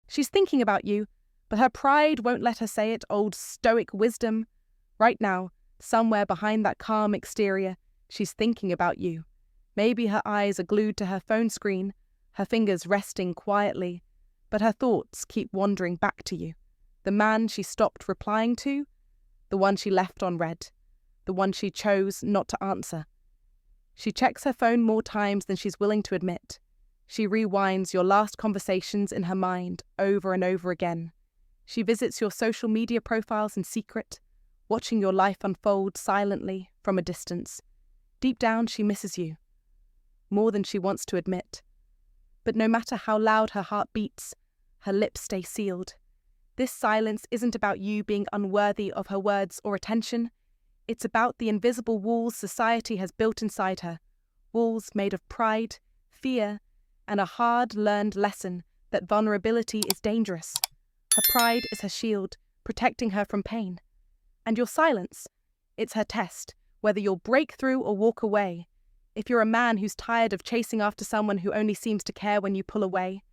She's thinking about you, but her pride won't let her say it. Old Stoic wisdom. Right now, somewhere behind that calm exterior, she's thinking about you. Maybe her eyes are glued to her phone screen, her fingers resting quietly, but her thoughts keep wandering back to you. The man she stopped replying to, the one she left unread, the one she chose not to answer. She checks her phone more times than she's willing to admit. She rewinds your last conversations in her mind over and over again. She visits your social media profiles in secret, watching your life unfold silently from a distance. Deep down, she misses you, more than she wants to admit. But no matter how loud her heart beats, her lips stay sealed. This silence isn't about you being unworthy of her words or attention. It's about the invisible walls society has built inside her, walls made of pride, fear, and a hard-learned lesson that vulnerability is dangerous. Her pride is her shield, protecting her from pain. And your silence, it's her test, whether you'll break through or walk away. If you're a man who's tired of chasing after someone who only seems to care when you pull away,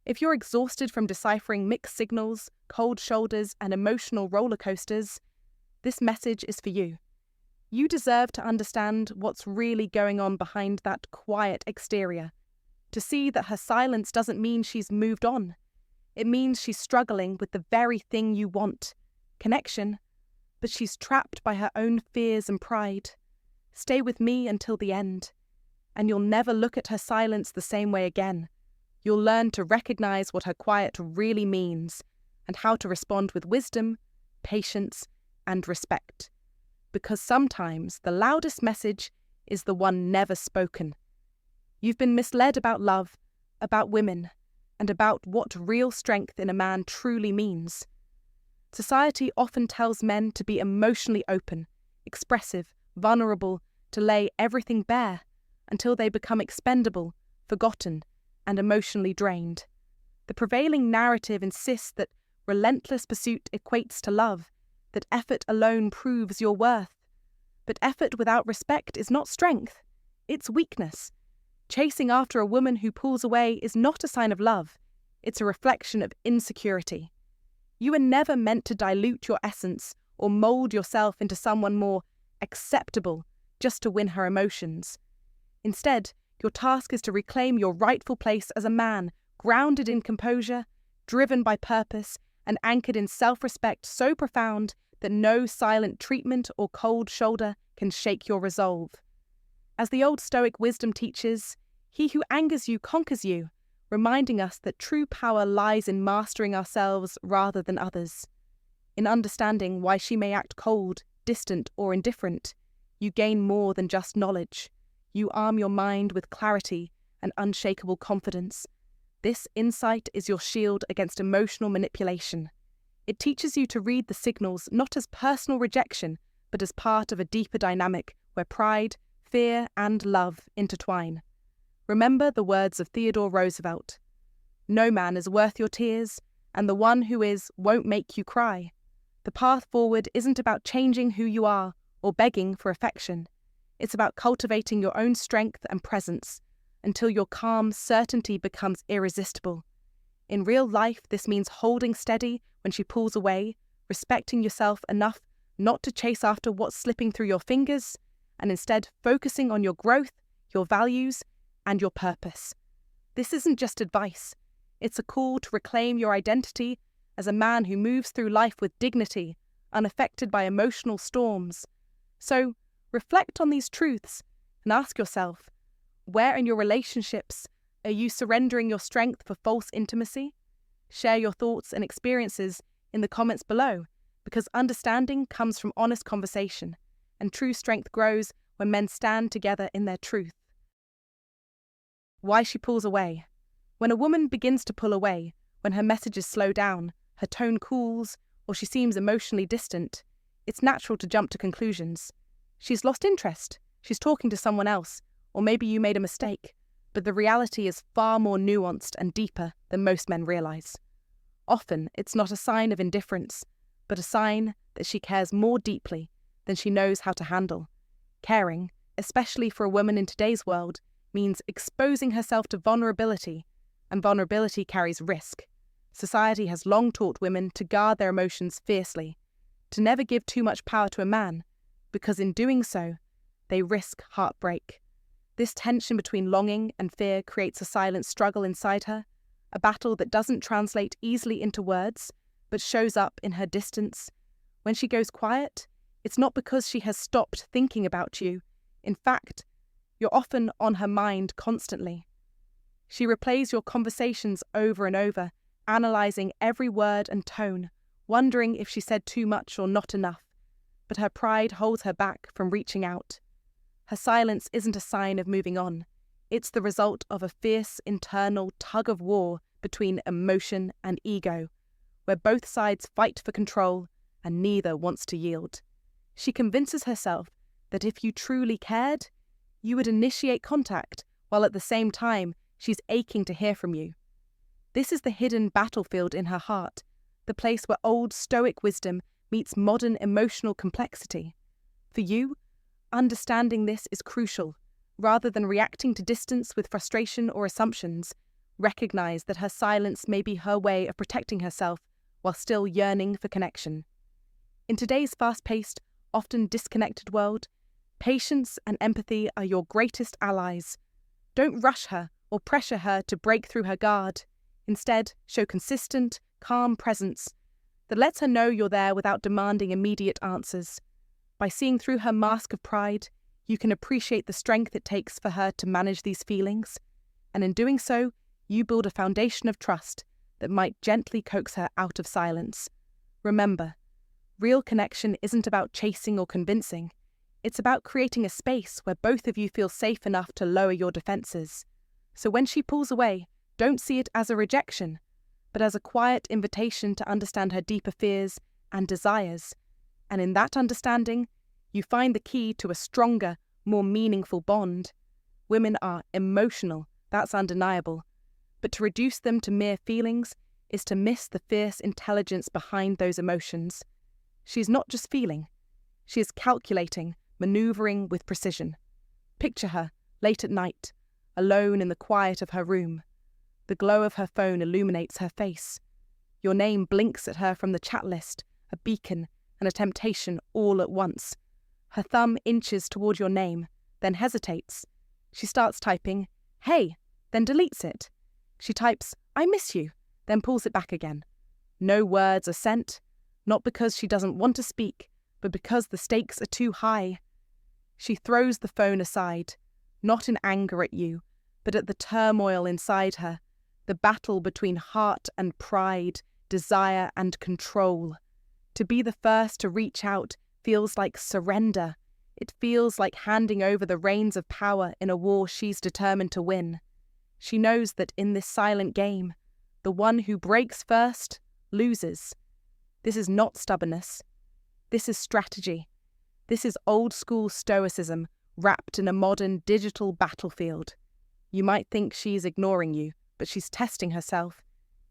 if you're exhausted from deciphering mixed signals, cold shoulders, and emotional roller coasters, this message is for you. You deserve to understand what's really going on behind that quiet exterior, to see that her silence doesn't mean she's moved on. It means she's struggling with the very thing you want, connection, but she's trapped by her own fears and pride. Stay with me until the end, and you'll never look at her silence the same way again. You'll learn to recognize what her quiet really means and how to respond with wisdom, patience, and respect. Because sometimes the loudest message is the one never spoken. You've been misled about love, about women, and about what real strength in a man truly means. Society often tells men to be emotionally open, expressive, vulnerable, to lay everything bare until they become expendable, forgotten, and emotionally drained. The prevailing narrative insists that relentless pursuit equates to love, that effort alone proves your worth. But effort without respect is not strength, it's weakness. Chasing after a woman who pulls away is not a sign of love, it's a reflection of insecurity. You are never meant to dilute your essence or mold yourself into someone more acceptable just to win her emotions. Instead, your task is to reclaim your rightful place as a man, grounded in composure, driven by purpose, and anchored in self-respect so profound that no silent treatment or cold shoulder can shake your resolve. As the Old Stoic wisdom teaches, he who angers you conquers you, reminding us that true power lies in mastering ourselves rather than others. In understanding why she may act cold, distant, or indifferent, you gain more than just knowledge. You arm your mind with clarity and unshakable confidence. This insight is your shield against emotional manipulation. It teaches you to read the signals not as personal rejection, but as part of a deeper dynamic where pride, fear, and love intertwine. Remember the words of Theodore Roosevelt. No man is worth your tears, and the one who is won't make you cry. The path forward isn't about changing who you are or begging for affection. It's about cultivating your own strength and presence until your calm certainty becomes irresistible. In real life, this means holding steady when she pulls away, respecting yourself enough not to chase after what's slipping through your fingers, and instead focusing on your growth, your values, and your purpose. This isn't just advice. It's a call to reclaim your identity as a man who moves through life with dignity, unaffected by emotional storms. So, reflect on these truths and ask yourself, where in your relationships are you surrendering your strength for false intimacy? Share your thoughts and experiences in the comments below, because understanding comes from honest conversation, and true strength grows when men stand together in their truth. Why she pulls away. When a woman begins to pull away, when her messages slow down, her tone cools, or she seems emotionally distant, it's natural to jump to conclusions. She's lost interest, she's talking to someone else, or maybe you made a mistake. But the reality is far more nuanced and deeper than most men realize. Often, it's not a sign of indifference, but a sign that she cares more deeply than she knows how to handle. Caring, especially for a woman in today's world, means exposing herself to vulnerability, and vulnerability carries risk. Society has long taught women to guard their emotions fiercely, to never give too much power to a man, because in doing so, they risk heartbreak. This tension between longing and fear creates a silent struggle inside her, a battle that doesn't translate easily into words, but shows up in her distance. When she goes quiet, it's not because she has stopped thinking about you. In fact, you're often on her mind constantly. She replays your conversations over and over, analysing every word and tone, wondering if she said too much or not enough. But her pride holds her back from reaching out. Her silence isn't a sign of moving on. It's the result of a fierce internal tug-of-war between emotion and ego, where both sides fight for control and neither wants to yield. She convinces herself that if you truly cared, you would initiate contact, while at the same time she's aching to hear from you. This is the hidden battlefield in her heart, the place where old Stoic wisdom meets modern emotional complexity. For you, understanding this is crucial. Rather than reacting to distance with frustration or assumptions, recognize that her silence may be her way of protecting herself while still yearning for connection. In today's fast-paced, often disconnected world, patience and empathy are your greatest allies. Don't rush her or pressure her to break through her guard. Instead, show consistent, calm presence that lets her know you're there without demanding immediate answers. By seeing through her mask of pride, you can appreciate the strength it takes for her to manage these feelings, and in doing so, you build a foundation of trust that might gently coax her out of silence. Remember, real connection isn't about chasing or convincing. It's about creating a space where both of you feel safe enough to lower your defenses. So when she pulls away, don't see it as a rejection, but as a quiet invitation to understand her deeper fears and desires. And in that understanding, you find the key to a stronger, more meaningful bond. Women are emotional, that's undeniable. But to reduce them to mere feelings is to miss the fierce intelligence behind those emotions. She's not just feeling. She is calculating, maneuvering with precision. Picture her, late at night, alone in the quiet of her room. The glow of her phone illuminates her face. Your name blinks at her from the chat list, a beacon and a temptation all at once. Her thumb inches toward your name, then hesitates. She starts typing, "Hey," then deletes it. She types, "I miss you," then pulls it back again. No words are sent, not because she doesn't want to speak, but because the stakes are too high. She throws the phone aside, not in anger at you, but at the turmoil inside her, the battle between heart and pride, desire and control. To be the first to reach out feels like surrender. It feels like handing over the reins of power in a war she's determined to win. She knows that in this silent game, the one who breaks first loses. This is not stubbornness. This is strategy. This is old-school stoicism wrapped in a modern digital battlefield. You might think she's ignoring you, but she's testing herself,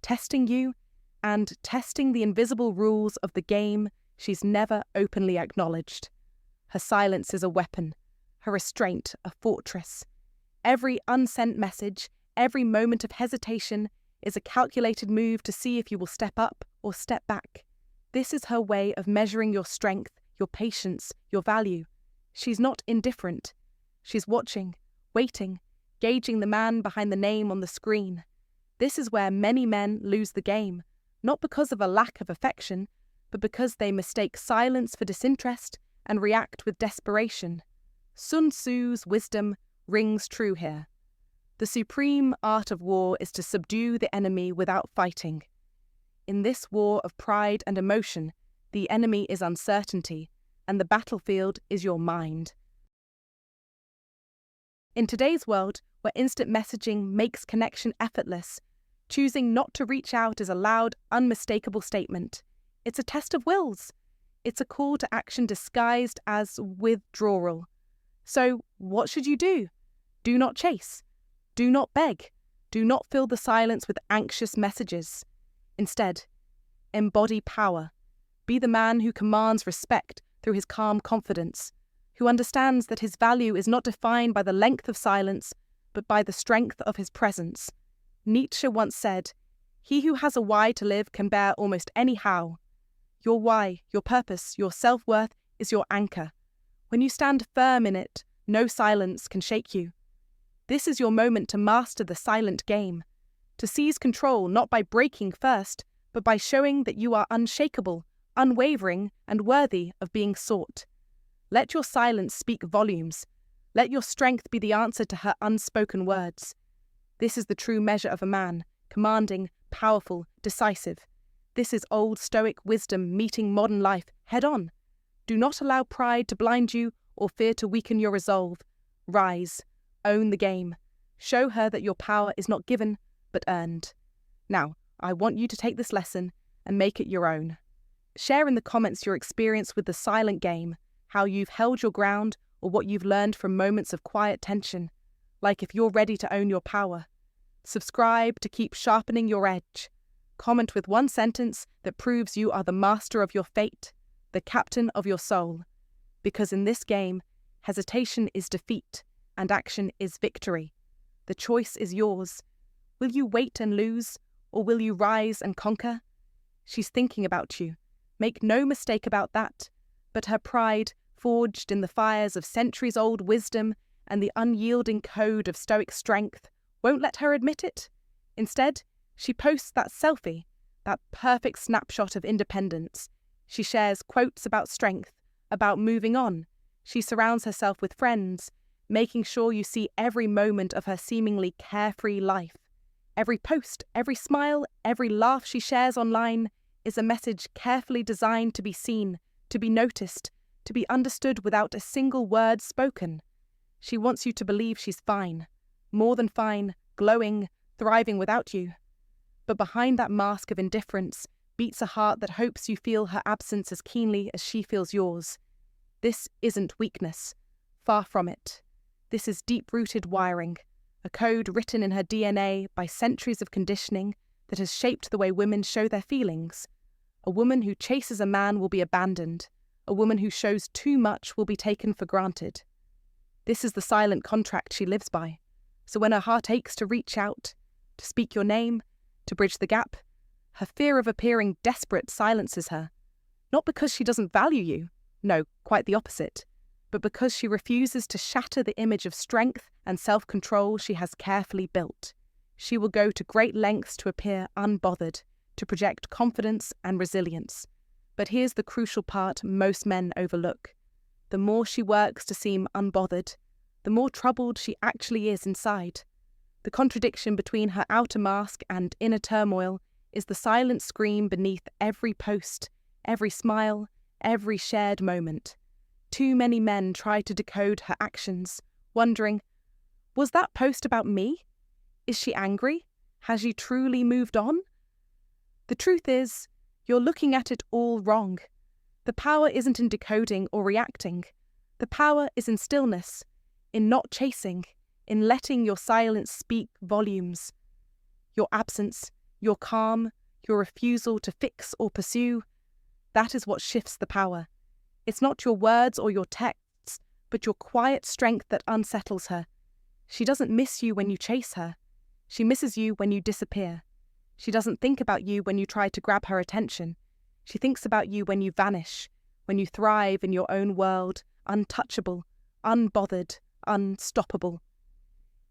testing you, and testing the invisible rules of the game she's never openly acknowledged. Her silence is a weapon, her restraint a fortress. Every unsent message, every moment of hesitation is a calculated move to see if you will step up or step back. This is her way of measuring your strength, your patience, your value. She's not indifferent. She's watching, waiting, gauging the man behind the name on the screen. This is where many men lose the game, not because of a lack of affection, but because they mistake silence for disinterest and react with desperation. Sun Tzu's wisdom rings true here. The supreme art of war is to subdue the enemy without fighting. In this war of pride and emotion, the enemy is uncertainty, and the battlefield is your mind. In today's world, where instant messaging makes connection effortless, choosing not to reach out is a loud, unmistakable statement. It's a test of wills. It's a call to action disguised as withdrawal. So, what should you do? Do not chase. Do not beg. Do not fill the silence with anxious messages. Instead, embody power. Be the man who commands respect through his calm confidence, who understands that his value is not defined by the length of silence, but by the strength of his presence. Nietzsche once said, He who has a why to live can bear almost any how. Your why, your purpose, your self-worth is your anchor. When you stand firm in it, no silence can shake you. This is your moment to master the silent game, to seize control not by breaking first, but by showing that you are unshakable, unwavering, and worthy of being sought. Let your silence speak volumes. Let your strength be the answer to her unspoken words. This is the true measure of a man, commanding, powerful, decisive. This is old Stoic wisdom meeting modern life head on. Do not allow pride to blind you or fear to weaken your resolve. Rise. Own the game. Show her that your power is not given, but earned. Now, I want you to take this lesson and make it your own. Share in the comments your experience with the silent game, how you've held your ground, or what you've learned from moments of quiet tension, like if you're ready to own your power. Subscribe to keep sharpening your edge. Comment with one sentence that proves you are the master of your fate, the captain of your soul. Because in this game, hesitation is defeat, and action is victory. The choice is yours. Will you wait and lose, or will you rise and conquer? She's thinking about you. Make no mistake about that. But her pride, forged in the fires of centuries-old wisdom and the unyielding code of Stoic strength, won't let her admit it. Instead, she posts that selfie, that perfect snapshot of independence. She shares quotes about strength, about moving on. She surrounds herself with friends, making sure you see every moment of her seemingly carefree life. Every post, every smile, every laugh she shares online is a message carefully designed to be seen, to be noticed, to be understood without a single word spoken. She wants you to believe she's fine, more than fine, glowing, thriving without you. But behind that mask of indifference beats a heart that hopes you feel her absence as keenly as she feels yours. This isn't weakness. Far from it. This is deep-rooted wiring, a code written in her DNA by centuries of conditioning that has shaped the way women show their feelings. A woman who chases a man will be abandoned. A woman who shows too much will be taken for granted. This is the silent contract she lives by. So when her heart aches to reach out, to speak your name, to bridge the gap, her fear of appearing desperate silences her. Not because she doesn't value you, no, quite the opposite, but because she refuses to shatter the image of strength and self-control she has carefully built. She will go to great lengths to appear unbothered, to project confidence and resilience. But here's the crucial part most men overlook. The more she works to seem unbothered, the more troubled she actually is inside. The contradiction between her outer mask and inner turmoil is the silent scream beneath every post, every smile, every shared moment. Too many men try to decode her actions, wondering, was that post about me? Is she angry? Has she truly moved on? The truth is, you're looking at it all wrong. The power isn't in decoding or reacting. The power is in stillness, in not chasing, in letting your silence speak volumes. Your absence, your calm, your refusal to fix or pursue, that is what shifts the power. It's not your words or your texts, but your quiet strength that unsettles her. She doesn't miss you when you chase her. She misses you when you disappear. She doesn't think about you when you try to grab her attention. She thinks about you when you vanish, when you thrive in your own world, untouchable, unbothered, unstoppable.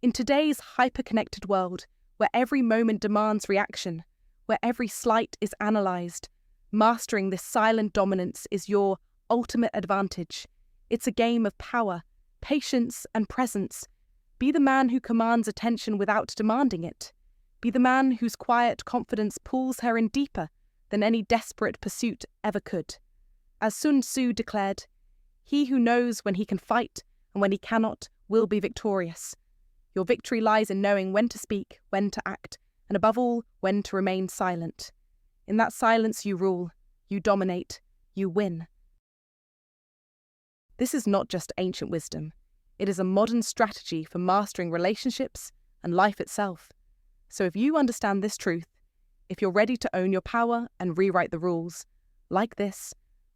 In today's hyper-connected world, where every moment demands reaction, where every slight is analysed, mastering this silent dominance is your ultimate advantage. It's a game of power, patience, and presence. Be the man who commands attention without demanding it. Be the man whose quiet confidence pulls her in deeper than any desperate pursuit ever could. As Sun Tzu declared, "He who knows when he can fight and when he cannot will be victorious." Your victory lies in knowing when to speak, when to act, and above all, when to remain silent. In that silence you rule, you dominate, you win. This is not just ancient wisdom. It is a modern strategy for mastering relationships and life itself. So if you understand this truth, if you're ready to own your power and rewrite the rules, like this,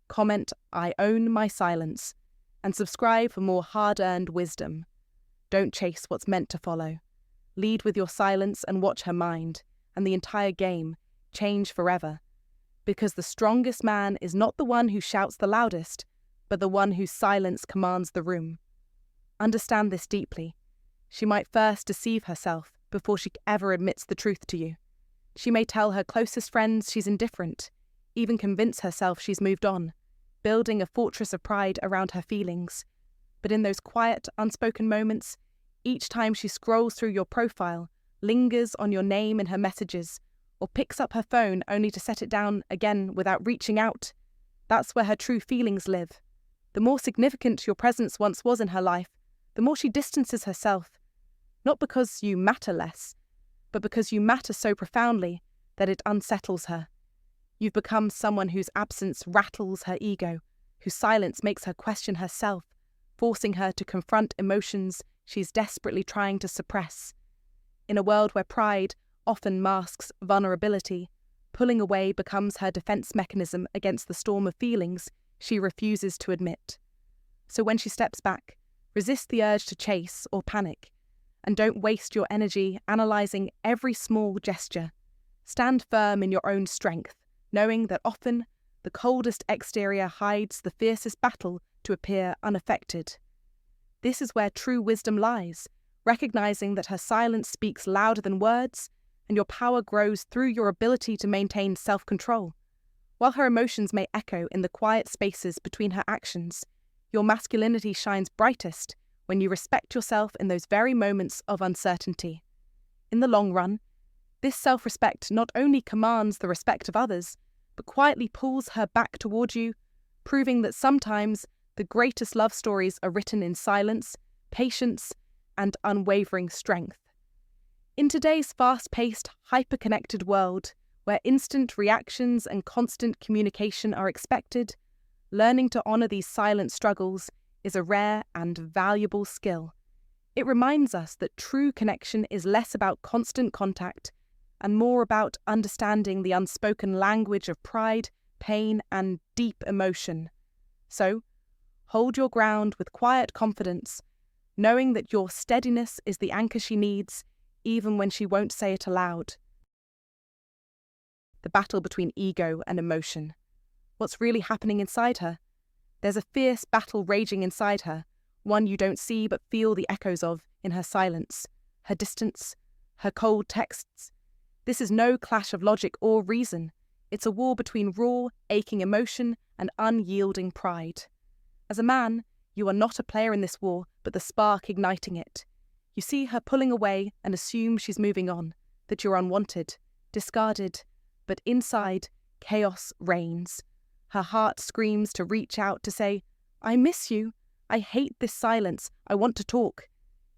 comment "I own my silence" and subscribe for more hard-earned wisdom. Don't chase what's meant to follow. Lead with your silence and watch her mind, and the entire game change forever. Because the strongest man is not the one who shouts the loudest, but the one whose silence commands the room. Understand this deeply. She might first deceive herself before she ever admits the truth to you. She may tell her closest friends she's indifferent, even convince herself she's moved on, building a fortress of pride around her feelings. But in those quiet, unspoken moments, each time she scrolls through your profile, lingers on your name in her messages, or picks up her phone only to set it down again without reaching out, that's where her true feelings live. The more significant your presence once was in her life, the more she distances herself, not because you matter less, but because you matter so profoundly that it unsettles her. You've become someone whose absence rattles her ego, whose silence makes her question herself, forcing her to confront emotions she's desperately trying to suppress. In a world where pride often masks vulnerability, pulling away becomes her defense mechanism against the storm of feelings she refuses to admit. So when she steps back, resist the urge to chase or panic, and don't waste your energy analysing every small gesture. Stand firm in your own strength, knowing that often the coldest exterior hides the fiercest battle to appear unaffected. This is where true wisdom lies, recognising that her silence speaks louder than words, and your power grows through your ability to maintain self-control. While her emotions may echo in the quiet spaces between her actions, your masculinity shines brightest when you respect yourself in those very moments of uncertainty. In the long run, this self-respect not only commands the respect of others, but quietly pulls her back toward you, proving that sometimes the greatest love stories are written in silence, patience, and unwavering strength. In today's fast-paced, hyper-connected world, where instant reactions and constant communication are expected, learning to honour these silent struggles is a rare and valuable skill. It reminds us that true connection is less about constant contact and more about understanding the unspoken language of pride, pain, and deep emotion. So, hold your ground with quiet confidence, knowing that your steadiness is the anchor she needs, even when she won't say it aloud. The battle between ego and emotion. What's really happening inside her? There's a fierce battle raging inside her, one you don't see but feel the echoes of in her silence, her distance, her cold texts. This is no clash of logic or reason. It's a war between raw, aching emotion and unyielding pride. As a man, you are not a player in this war, but the spark igniting it. You see her pulling away and assume she's moving on, that you're unwanted, discarded, but inside, chaos reigns. Her heart screams to reach out to say, "I miss you. I hate this silence. I want to talk."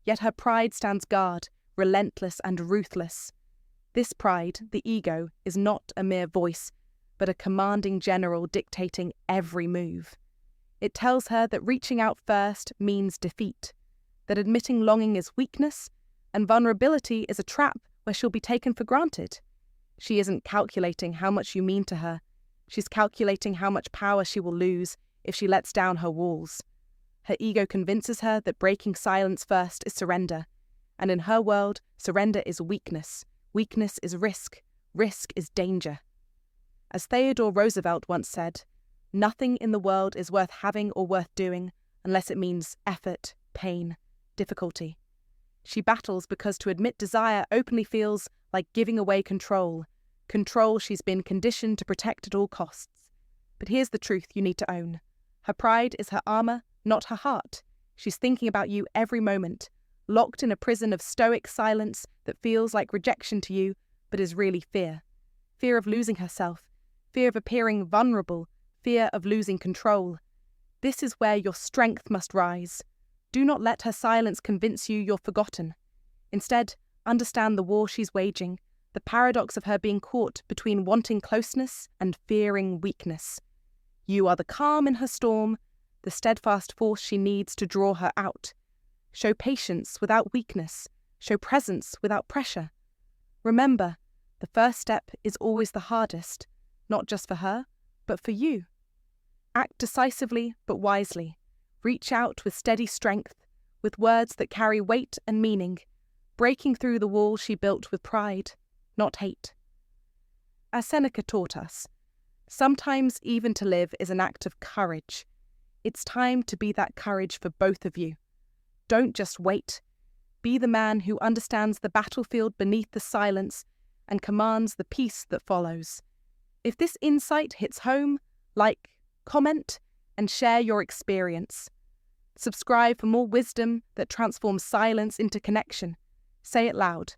Yet her pride stands guard, relentless and ruthless. This pride, the ego, is not a mere voice, but a commanding general dictating every move. It tells her that reaching out first means defeat, that admitting longing is weakness, and vulnerability is a trap where she'll be taken for granted. She isn't calculating how much you mean to her. She's calculating how much power she will lose if she lets down her walls. Her ego convinces her that breaking silence first is surrender, and in her world, surrender is weakness. Weakness is risk. Risk is danger. As Theodore Roosevelt once said, "Nothing in the world is worth having or worth doing unless it means effort, pain, difficulty." She battles because to admit desire openly feels like giving away control she's been conditioned to protect at all costs. But here's the truth you need to own. Her pride is her armour, not her heart. She's thinking about you every moment, locked in a prison of stoic silence that feels like rejection to you, but is really fear. Fear of losing herself, fear of appearing vulnerable, fear of losing control. This is where your strength must rise. Do not let her silence convince you you're forgotten. Instead, understand the war she's waging, the paradox of her being caught between wanting closeness and fearing weakness. You are the calm in her storm, the steadfast force she needs to draw her out. Show patience without weakness. Show presence without pressure. Remember, the first step is always the hardest, not just for her, but for you. Act decisively but wisely. Reach out with steady strength, with words that carry weight and meaning, breaking through the wall she built with pride, not hate. As Seneca taught us, sometimes even to live is an act of courage. It's time to be that courage for both of you. Don't just wait. Be the man who understands the battlefield beneath the silence and commands the peace that follows. If this insight hits home, like, comment, and share your experience. Subscribe for more wisdom that transforms silence into connection. Say it loud.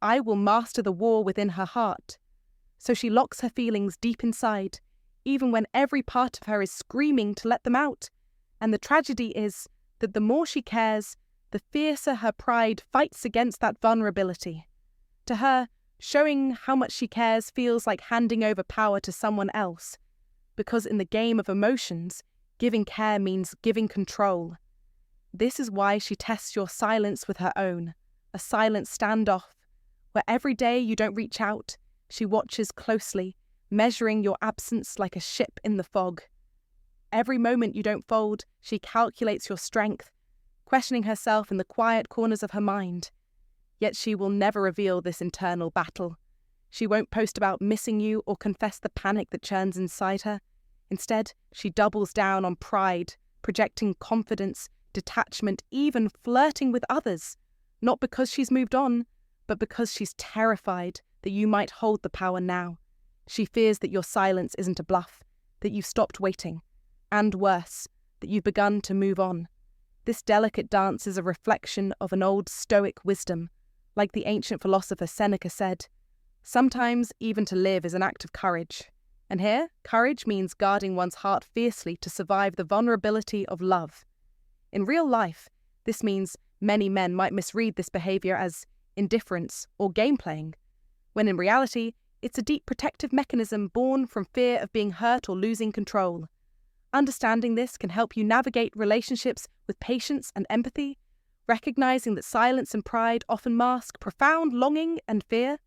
I will master the war within her heart. So she locks her feelings deep inside, even when every part of her is screaming to let them out. And the tragedy is that the more she cares, the fiercer her pride fights against that vulnerability. To her, showing how much she cares feels like handing over power to someone else, because in the game of emotions, giving care means giving control. This is why she tests your silence with her own, a silent standoff, where every day you don't reach out, she watches closely, measuring your absence like a ship in the fog. Every moment you don't fold, she calculates your strength, questioning herself in the quiet corners of her mind. Yet she will never reveal this internal battle. She won't post about missing you or confess the panic that churns inside her. Instead, she doubles down on pride, projecting confidence, detachment, even flirting with others. Not because she's moved on, but because she's terrified that you might hold the power now. She fears that your silence isn't a bluff, that you've stopped waiting, and worse, that you've begun to move on. This delicate dance is a reflection of an old Stoic wisdom. Like the ancient philosopher Seneca said, sometimes even to live is an act of courage. And here, courage means guarding one's heart fiercely to survive the vulnerability of love. In real life, this means many men might misread this behavior as indifference or game playing, when in reality, it's a deep protective mechanism born from fear of being hurt or losing control. Understanding this can help you navigate relationships with patience and empathy, recognizing that silence and pride often mask profound longing and fear.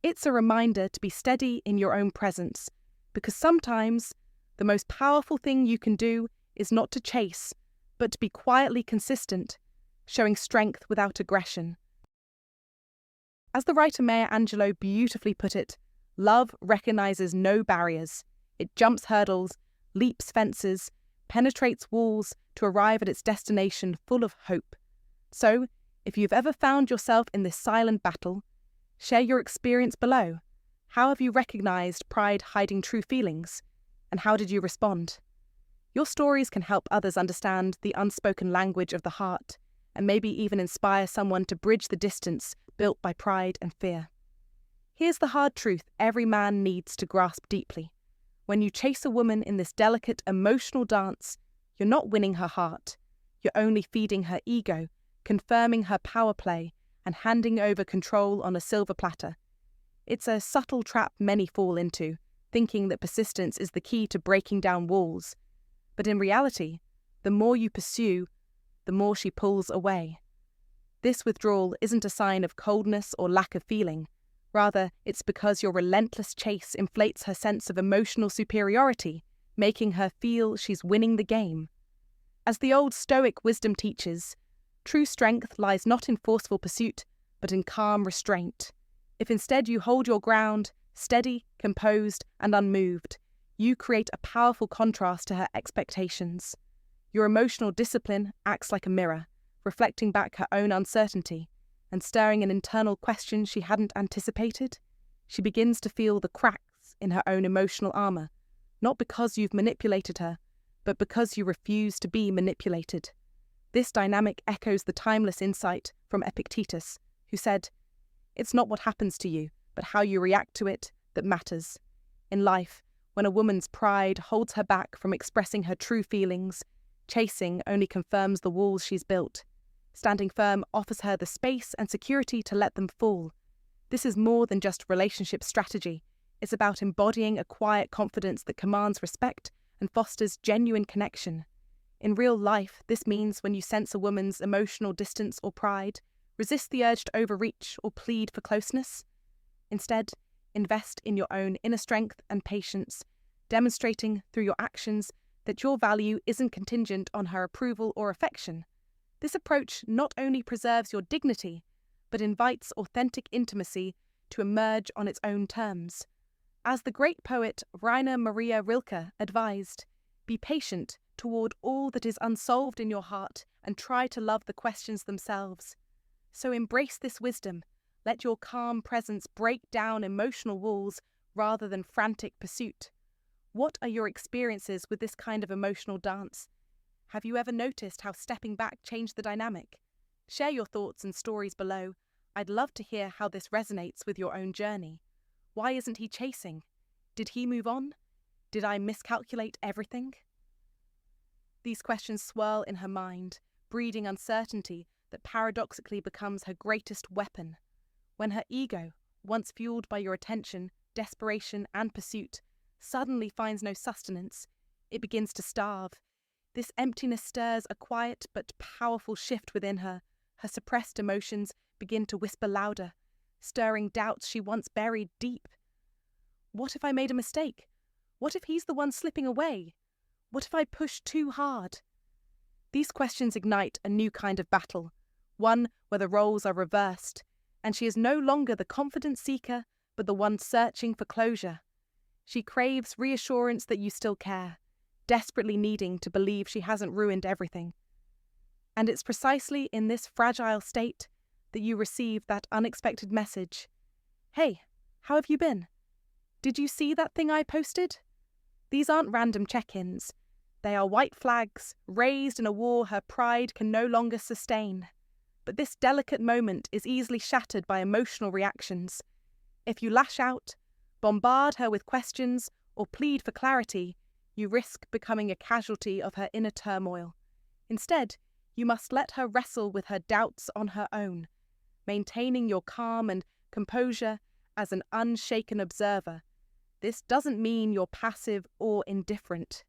It's a reminder to be steady in your own presence, because sometimes the most powerful thing you can do is not to chase, but to be quietly consistent, showing strength without aggression. As the writer Maya Angelou beautifully put it, love recognizes no barriers. It jumps hurdles, leaps fences, penetrates walls to arrive at its destination full of hope. So, if you've ever found yourself in this silent battle, share your experience below. How have you recognized pride hiding true feelings? And how did you respond? Your stories can help others understand the unspoken language of the heart, and maybe even inspire someone to bridge the distance built by pride and fear. Here's the hard truth every man needs to grasp deeply. When you chase a woman in this delicate, emotional dance, you're not winning her heart. You're only feeding her ego, confirming her power play, and handing over control on a silver platter. It's a subtle trap many fall into, thinking that persistence is the key to breaking down walls. But in reality, the more you pursue, the more she pulls away. This withdrawal isn't a sign of coldness or lack of feeling. Rather, it's because your relentless chase inflates her sense of emotional superiority, making her feel she's winning the game. As the old Stoic wisdom teaches, true strength lies not in forceful pursuit, but in calm restraint. If instead you hold your ground, steady, composed, and unmoved, you create a powerful contrast to her expectations. Your emotional discipline acts like a mirror, reflecting back her own uncertainty and stirring an internal question she hadn't anticipated. She begins to feel the cracks in her own emotional armor, not because you've manipulated her, but because you refuse to be manipulated. This dynamic echoes the timeless insight from Epictetus, who said, "It's not what happens to you, but how you react to it that matters." In life, when a woman's pride holds her back from expressing her true feelings, chasing only confirms the walls she's built. Standing firm offers her the space and security to let them fall. This is more than just relationship strategy. It's about embodying a quiet confidence that commands respect and fosters genuine connection. In real life, this means when you sense a woman's emotional distance or pride, resist the urge to overreach or plead for closeness. Instead, invest in your own inner strength and patience, demonstrating through your actions that your value isn't contingent on her approval or affection. This approach not only preserves your dignity, but invites authentic intimacy to emerge on its own terms. As the great poet Rainer Maria Rilke advised, be patient toward all that is unsolved in your heart and try to love the questions themselves. So embrace this wisdom. Let your calm presence break down emotional walls rather than frantic pursuit. What are your experiences with this kind of emotional dance? Have you ever noticed how stepping back changed the dynamic? Share your thoughts and stories below. I'd love to hear how this resonates with your own journey. Why isn't he chasing? Did he move on? Did I miscalculate everything? These questions swirl in her mind, breeding uncertainty that paradoxically becomes her greatest weapon. When her ego, once fueled by your attention, desperation, and pursuit, suddenly finds no sustenance, it begins to starve. This emptiness stirs a quiet but powerful shift within her. Her suppressed emotions begin to whisper louder, stirring doubts she once buried deep. What if I made a mistake? What if he's the one slipping away? What if I push too hard? These questions ignite a new kind of battle, one where the roles are reversed, and she is no longer the confident seeker, but the one searching for closure. She craves reassurance that you still care, desperately needing to believe she hasn't ruined everything. And it's precisely in this fragile state that you receive that unexpected message. Hey, how have you been? Did you see that thing I posted? These aren't random check-ins. They are white flags, raised in a war her pride can no longer sustain. But this delicate moment is easily shattered by emotional reactions. If you lash out, bombard her with questions, or plead for clarity, you risk becoming a casualty of her inner turmoil. Instead, you must let her wrestle with her doubts on her own, maintaining your calm and composure as an unshaken observer. This doesn't mean you're passive or indifferent.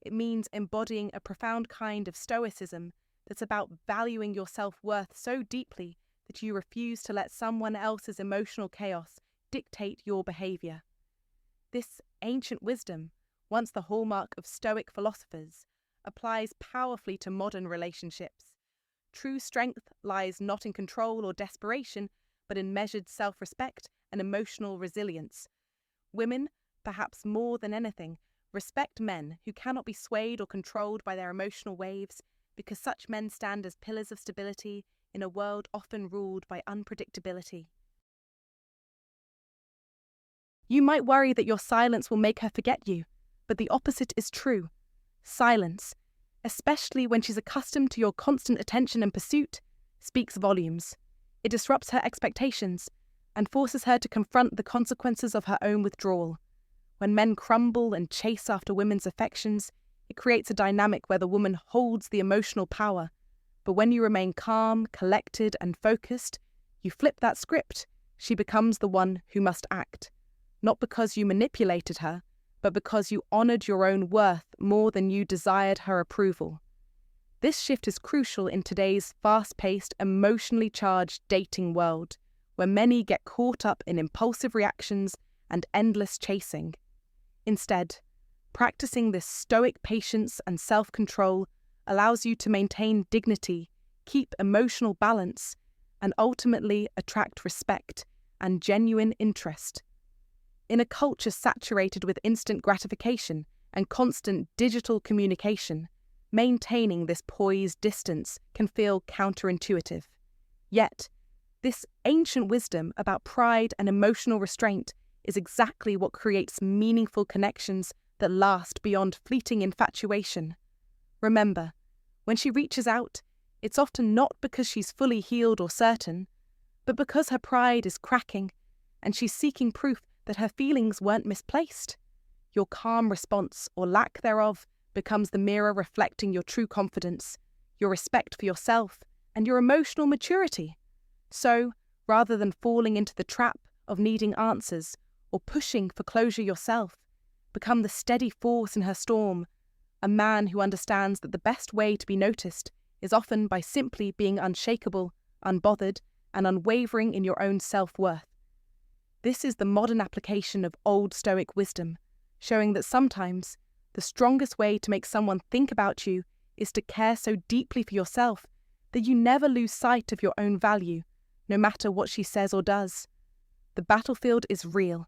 It means embodying a profound kind of stoicism that's about valuing your self-worth so deeply that you refuse to let someone else's emotional chaos dictate your behavior. This ancient wisdom, once the hallmark of Stoic philosophers, applies powerfully to modern relationships. True strength lies not in control or desperation, but in measured self-respect and emotional resilience. Women, perhaps more than anything, respect men who cannot be swayed or controlled by their emotional waves, because such men stand as pillars of stability in a world often ruled by unpredictability. You might worry that your silence will make her forget you, but the opposite is true. Silence, especially when she's accustomed to your constant attention and pursuit, speaks volumes. It disrupts her expectations and forces her to confront the consequences of her own withdrawal. When men crumble and chase after women's affections, it creates a dynamic where the woman holds the emotional power. But when you remain calm, collected, and focused, you flip that script. She becomes the one who must act. Not because you manipulated her, but because you honored your own worth more than you desired her approval. This shift is crucial in today's fast-paced, emotionally charged dating world, where many get caught up in impulsive reactions and endless chasing. Instead, practicing this stoic patience and self-control allows you to maintain dignity, keep emotional balance, and ultimately attract respect and genuine interest. In a culture saturated with instant gratification and constant digital communication, maintaining this poised distance can feel counterintuitive. Yet, this ancient wisdom about pride and emotional restraint is exactly what creates meaningful connections that last beyond fleeting infatuation. Remember, when she reaches out, it's often not because she's fully healed or certain, but because her pride is cracking and she's seeking proof that her feelings weren't misplaced. Your calm response, or lack thereof, becomes the mirror reflecting your true confidence, your respect for yourself, and your emotional maturity. So, rather than falling into the trap of needing answers or pushing for closure yourself, become the steady force in her storm, a man who understands that the best way to be noticed is often by simply being unshakable, unbothered, and unwavering in your own self-worth. This is the modern application of Old Stoic wisdom, showing that sometimes the strongest way to make someone think about you is to care so deeply for yourself that you never lose sight of your own value, no matter what she says or does. The battlefield is real,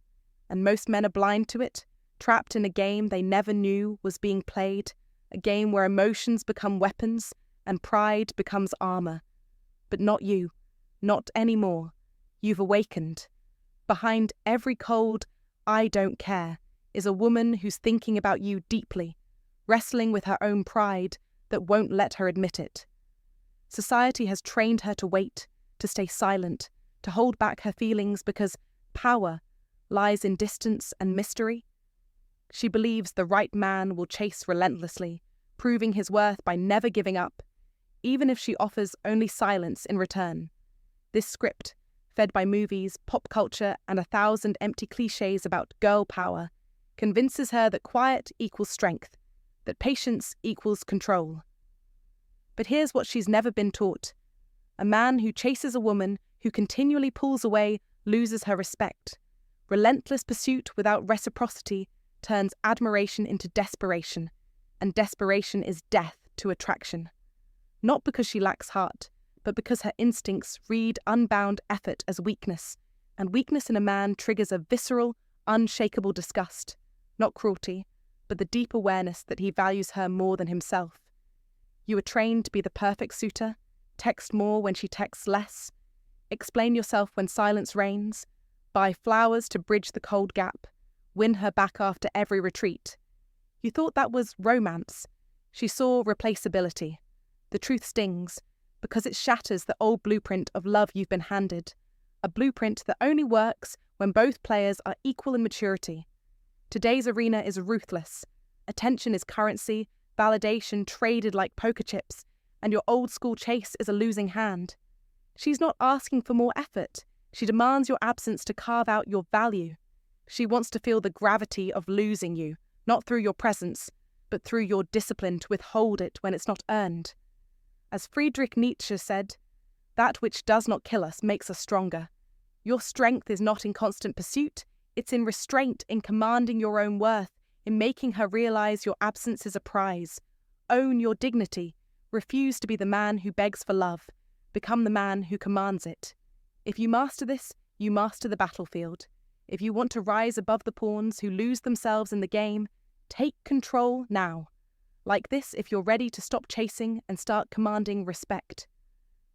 and most men are blind to it, trapped in a game they never knew was being played, a game where emotions become weapons and pride becomes armor. But not you, not anymore. You've awakened. Behind every cold, "I don't care," is a woman who's thinking about you deeply, wrestling with her own pride that won't let her admit it. Society has trained her to wait, to stay silent, to hold back her feelings because power lies in distance and mystery. She believes the right man will chase relentlessly, proving his worth by never giving up, even if she offers only silence in return. This script, fed by movies, pop culture, and 1,000 empty cliches about girl power, convinces her that quiet equals strength, that patience equals control. But here's what she's never been taught. A man who chases a woman who continually pulls away loses her respect. Relentless pursuit without reciprocity turns admiration into desperation, and desperation is death to attraction. Not because she lacks heart, but because her instincts read unbound effort as weakness, and weakness in a man triggers a visceral, unshakable disgust, not cruelty, but the deep awareness that he values her more than himself. You are trained to be the perfect suitor, text more when she texts less, explain yourself when silence reigns, buy flowers to bridge the cold gap, win her back after every retreat. You thought that was romance. She saw replaceability. The truth stings, because it shatters the old blueprint of love you've been handed, a blueprint that only works when both players are equal in maturity. Today's arena is ruthless. Attention is currency, validation traded like poker chips, and your old-school chase is a losing hand. She's not asking for more effort. She demands your absence to carve out your value. She wants to feel the gravity of losing you, not through your presence, but through your discipline to withhold it when it's not earned. As Friedrich Nietzsche said, "That which does not kill us makes us stronger." Your strength is not in constant pursuit, it's in restraint, in commanding your own worth, in making her realize your absence is a prize. Own your dignity. Refuse to be the man who begs for love. Become the man who commands it. If you master this, you master the battlefield. If you want to rise above the pawns who lose themselves in the game, take control now. Like this if you're ready to stop chasing and start commanding respect.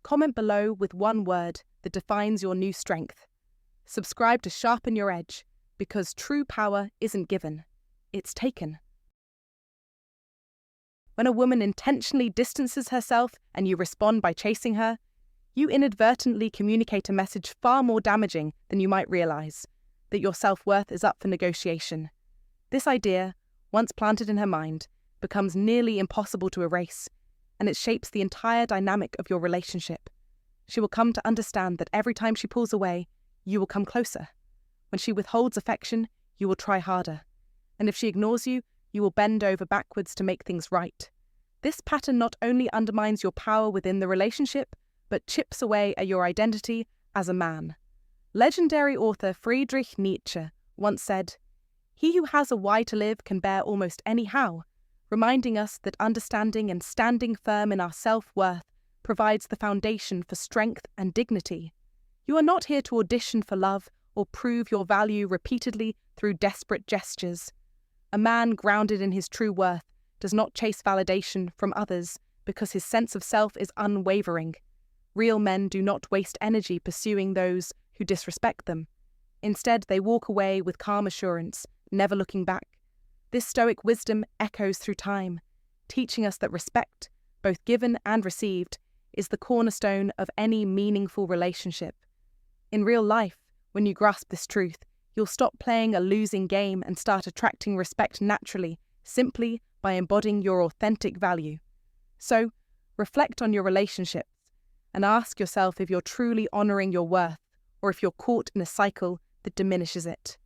Comment below with one word that defines your new strength. Subscribe to sharpen your edge, because true power isn't given, it's taken. When a woman intentionally distances herself and you respond by chasing her, you inadvertently communicate a message far more damaging than you might realize, that your self-worth is up for negotiation. This idea, once planted in her mind, becomes nearly impossible to erase, and it shapes the entire dynamic of your relationship. She will come to understand that every time she pulls away, you will come closer. When she withholds affection, you will try harder. And if she ignores you, you will bend over backwards to make things right. This pattern not only undermines your power within the relationship, but chips away at your identity as a man. Legendary author Friedrich Nietzsche once said, "He who has a why to live can bear almost any how," reminding us that understanding and standing firm in our self-worth provides the foundation for strength and dignity. You are not here to audition for love or prove your value repeatedly through desperate gestures. A man grounded in his true worth does not chase validation from others because his sense of self is unwavering. Real men do not waste energy pursuing those who disrespect them. Instead, they walk away with calm assurance, never looking back. This Stoic wisdom echoes through time, teaching us that respect, both given and received, is the cornerstone of any meaningful relationship. In real life, when you grasp this truth, you'll stop playing a losing game and start attracting respect naturally, simply by embodying your authentic value. So, reflect on your relationships and ask yourself if you're truly honoring your worth or if you're caught in a cycle that diminishes it.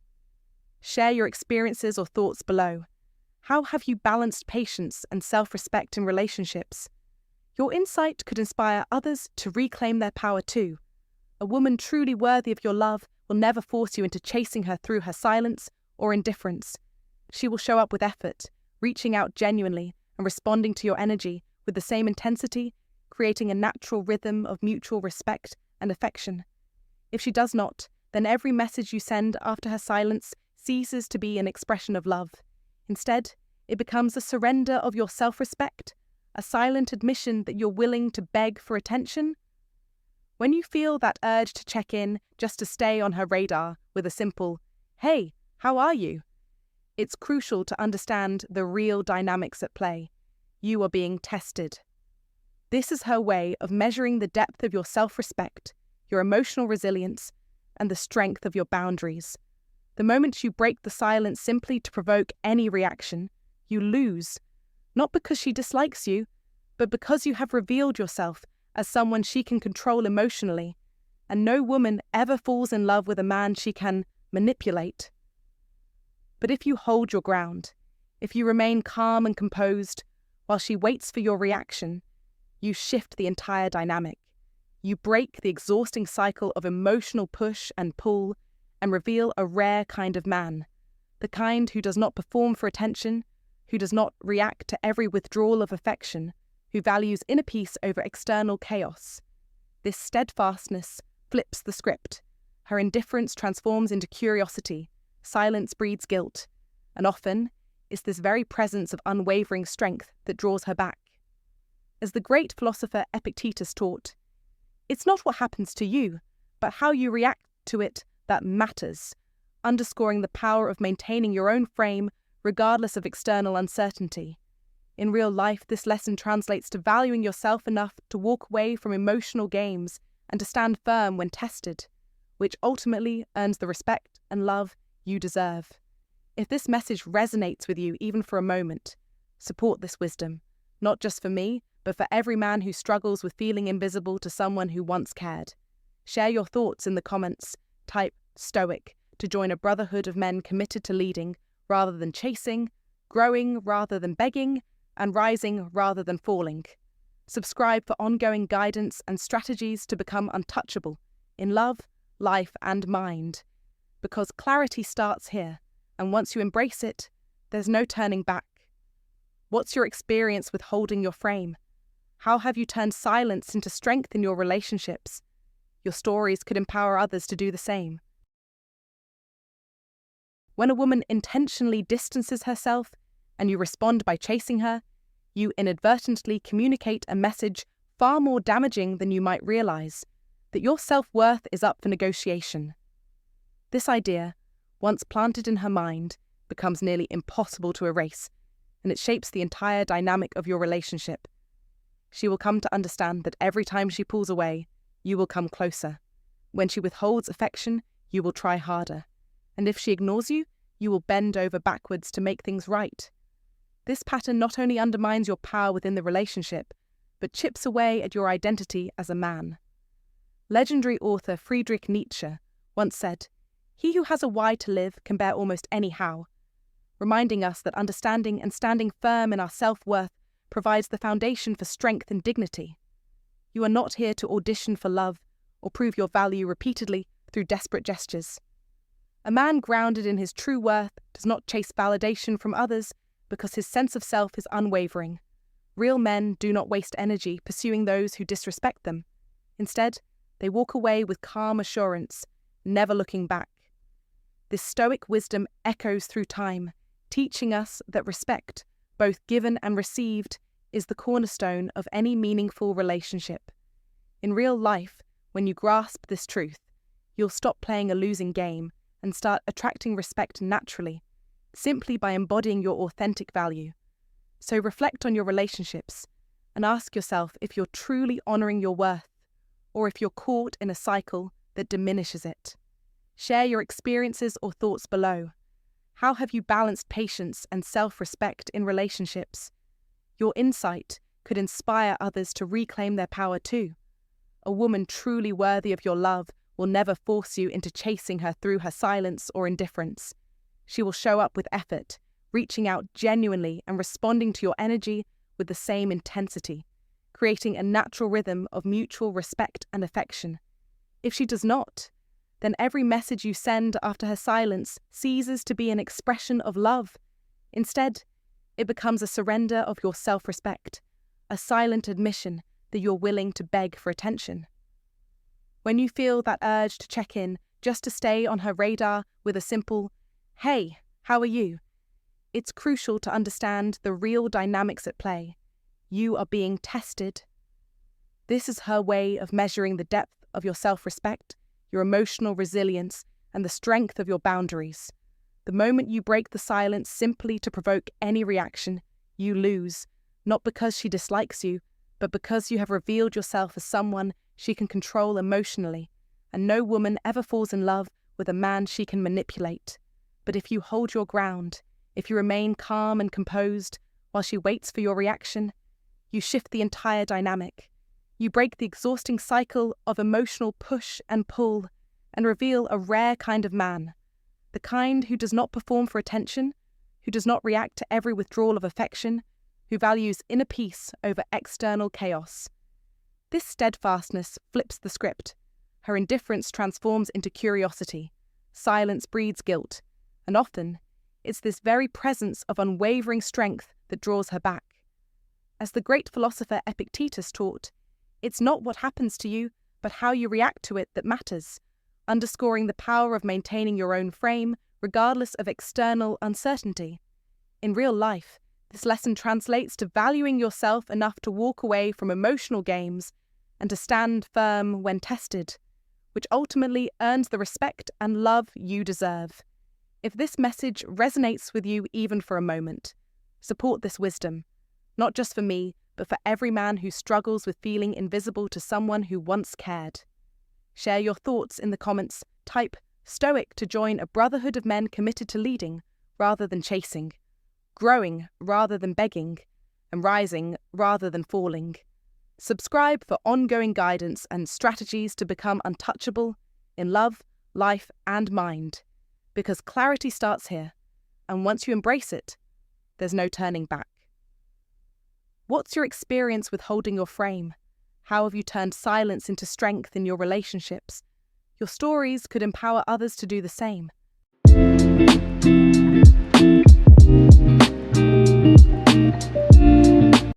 Share your experiences or thoughts below. How have you balanced patience and self-respect in relationships? Your insight could inspire others to reclaim their power too. A woman truly worthy of your love will never force you into chasing her through her silence or indifference. She will show up with effort, reaching out genuinely and responding to your energy with the same intensity, creating a natural rhythm of mutual respect and affection. If she does not, then every message you send after her silence ceases to be an expression of love. Instead, it becomes a surrender of your self-respect, a silent admission that you're willing to beg for attention. When you feel that urge to check in just to stay on her radar with a simple, "Hey, how are you?" it's crucial to understand the real dynamics at play. You are being tested. This is her way of measuring the depth of your self-respect, your emotional resilience, and the strength of your boundaries. The moment you break the silence simply to provoke any reaction, you lose, not because she dislikes you, but because you have revealed yourself as someone she can control emotionally, and no woman ever falls in love with a man she can manipulate. But if you hold your ground, if you remain calm and composed while she waits for your reaction, you shift the entire dynamic. You break the exhausting cycle of emotional push and pull and reveal a rare kind of man, the kind who does not perform for attention, who does not react to every withdrawal of affection, who values inner peace over external chaos. This steadfastness flips the script. Her indifference transforms into curiosity, silence breeds guilt, and often it's this very presence of unwavering strength that draws her back. As the great philosopher Epictetus taught, it's not what happens to you, but how you react to it that matters, underscoring the power of maintaining your own frame regardless of external uncertainty. In real life, this lesson translates to valuing yourself enough to walk away from emotional games and to stand firm when tested, which ultimately earns the respect and love you deserve. If this message resonates with you even for a moment, support this wisdom, not just for me, but for every man who struggles with feeling invisible to someone who once cared. Share your thoughts in the comments. Type Stoic to join a brotherhood of men committed to leading rather than chasing, growing rather than begging, and rising rather than falling. Subscribe for ongoing guidance and strategies to become untouchable in love, life, and mind. Because clarity starts here, and once you embrace it, there's no turning back. What's your experience with holding your frame? How have you turned silence into strength in your relationships? Your stories could empower others to do the same. When a woman intentionally distances herself and you respond by chasing her, you inadvertently communicate a message far more damaging than you might realize, that your self-worth is up for negotiation. This idea, once planted in her mind, becomes nearly impossible to erase, and it shapes the entire dynamic of your relationship. She will come to understand that every time she pulls away, you will come closer. When she withholds affection, you will try harder. And if she ignores you, you will bend over backwards to make things right. This pattern not only undermines your power within the relationship, but chips away at your identity as a man. Legendary author Friedrich Nietzsche once said, "He who has a why to live can bear almost any how," reminding us that understanding and standing firm in our self-worth provides the foundation for strength and dignity. You are not here to audition for love or prove your value repeatedly through desperate gestures. A man grounded in his true worth does not chase validation from others because his sense of self is unwavering. Real men do not waste energy pursuing those who disrespect them. Instead, they walk away with calm assurance, never looking back. This stoic wisdom echoes through time, teaching us that respect, both given and received, is the cornerstone of any meaningful relationship. In real life, when you grasp this truth, you'll stop playing a losing game and start attracting respect naturally, simply by embodying your authentic value. So reflect on your relationships and ask yourself if you're truly honoring your worth, or if you're caught in a cycle that diminishes it. Share your experiences or thoughts below. How have you balanced patience and self-respect in relationships? Your insight could inspire others to reclaim their power too. A woman truly worthy of your love will never force you into chasing her through her silence or indifference. She will show up with effort, reaching out genuinely and responding to your energy with the same intensity, creating a natural rhythm of mutual respect and affection. If she does not, then every message you send after her silence ceases to be an expression of love. Instead, it becomes a surrender of your self-respect, a silent admission that you're willing to beg for attention. When you feel that urge to check in just to stay on her radar with a simple, "Hey, how are you?" It's crucial to understand the real dynamics at play. You are being tested. This is her way of measuring the depth of your self-respect, your emotional resilience, and the strength of your boundaries. The moment you break the silence simply to provoke any reaction, you lose, not because she dislikes you, but because you have revealed yourself as someone she can control emotionally, and no woman ever falls in love with a man she can manipulate. But if you hold your ground, if you remain calm and composed while she waits for your reaction, you shift the entire dynamic. You break the exhausting cycle of emotional push and pull and reveal a rare kind of man, the kind who does not perform for attention, who does not react to every withdrawal of affection, who values inner peace over external chaos. This steadfastness flips the script. Her indifference transforms into curiosity. Silence breeds guilt, and often it's this very presence of unwavering strength that draws her back. As the great philosopher Epictetus taught, it's not what happens to you, but how you react to it that matters, underscoring the power of maintaining your own frame regardless of external uncertainty. In real life, this lesson translates to valuing yourself enough to walk away from emotional games and to stand firm when tested, which ultimately earns the respect and love you deserve. If this message resonates with you even for a moment, support this wisdom, not just for me, but for every man who struggles with feeling invisible to someone who once cared. Share your thoughts in the comments. Type Stoic to join a brotherhood of men committed to leading rather than chasing, growing rather than begging, and rising rather than falling. Subscribe for ongoing guidance and strategies to become untouchable in love, life, and mind. Because clarity starts here, and once you embrace it, there's no turning back. What's your experience with holding your frame? How have you turned silence into strength in your relationships? Your stories could empower others to do the same.